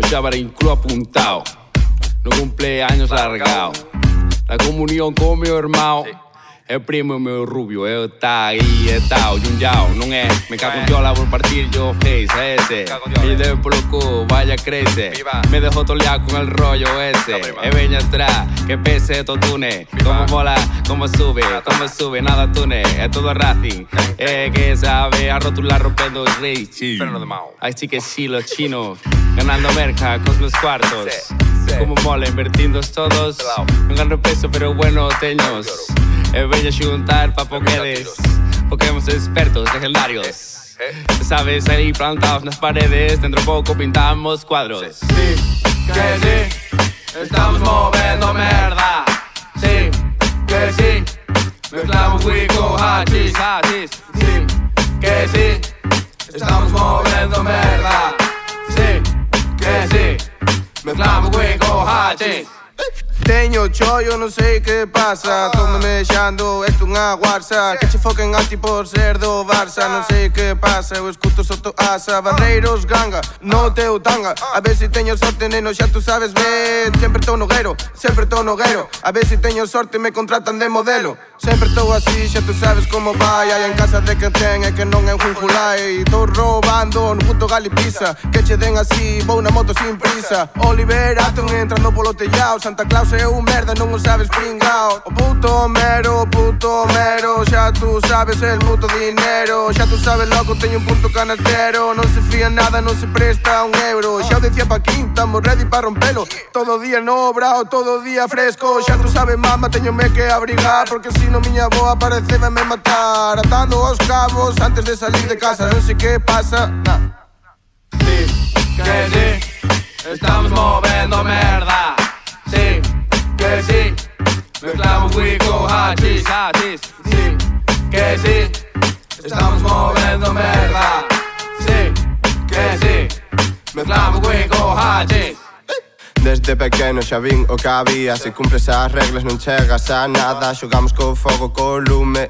Los llamaré incluso apuntado. No cumpleaños largado. La comunión con mi hermano. El primo meu rubio, está aí, está, o Junjao, non é? Me cago en Diola por partir yo face a ese. Y de por lo cu, vaya crece. Me dejó tolear con el rollo ese. Veña atrás, que pese totune. Como mola, como sube, nada tune. Es todo Racing, que sabe a rotular rompiendo el rey. Así que sí, los chinos, ganando merca con los cuartos. Como mola, invertiendo todos. No gano peso, pero bueno, teños. Veña a xuntar pa Pokédex. Pokémon expertos, legendarios. Sabes, ahí plantados nas paredes. Dentro pouco pintamos cuadros. Sí, que sí, estamos moviendo merda. Sí, que sí, mezclamos Wico, hachís. Sí, que sí, estamos moviendo merda. Sí, que sí, mezclamos Wico, hachís. Teño chollo, non sei que pasa. Tô me mexando, esto unha guarsa. Que che foquen a ti por ser do Barça. Non sei que pasa, eu escuto soto asa. Barreiros ganga, no teu tanga. A ver si teño sorte, neno, xa tú sabes ben. Sempre tô noguero, sempre tô noguero. A ver si teño sorte e me contratan de modelo. Sempre tô así, xa tú sabes como vai. Aí en casa de que ten e que non é un junjulai. Tô robando no puto Galipisa. Que che den así, vou na moto sin prisa. Oliver Atom entrando polo tellao. Santa Claus é un merda, non o sabes pringao. O puto mero, xa tú sabes el puto dinero. Xa tú sabes loco, teño un punto canastero. Non se fía nada, non se presta un euro. Xa o decía Paquín, estamos ready pa rompelo. Todo día no brao, todo día fresco. Xa tú sabes mama, teñome que abrigar. Porque si no miña boa parece me matar. Atando os cabos antes de salir de casa. Non sei que pasa, Sí, que sí, estamos moviendo merda. Sí, que sí, mezclamos Wico, hachís. Sí, que sí, estamos moviendo merda. Sí, que sí, mezclamos Wico, hachís. Desde pequeno xa vin o que había. Se cumples as reglas non chegas a nada. Xogamos co fogo, co lume.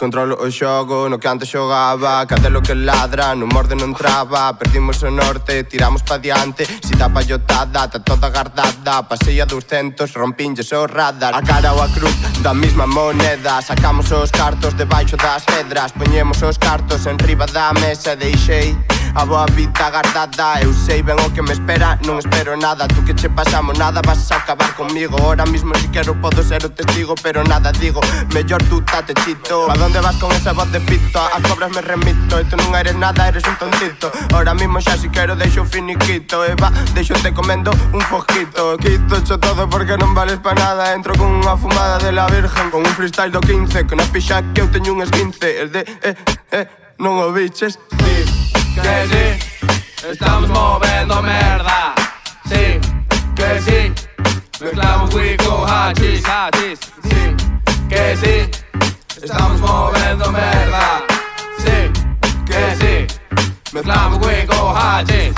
Controlo o xogo no que antes xogaba. Cadelo que ladra, non morde non traba. Perdimos o norte, tiramos pa diante. Si tá pallotada, tá toda guardada. Pasei a 200, rompinlles o radar. A cara ou a cruz da mesma moneda. Sacamos os cartos debaixo das pedras. Poñemos os cartos en riba da mesa. Deixei a boa vida guardada. Eu sei ben o que me espera, non espero nada. Tú que che pasamos nada, vas a acabar conmigo. Ahora mismo si quero podo ser o testigo, pero nada digo, mellor tú tate chito. ¿A dónde vas con esa voz de pito? As cobras me remito, e tú non eres nada, eres un tontito. Ahora mismo xa si quero deixo finiquito. E va, deixo-te comendo un fojito. Quito cho todo porque non vales pa nada. Entro con unha fumada de la virgen, con un freestyle do 15, con a pixa que eu teño un esguince. El de, non o biches. Que sí, estamos moviendo merda. Sí, que sí, mezclamos Wico, hachís. Sí, que sí, estamos moviendo merda. Sí, que sí, mezclamos Wico, hachís.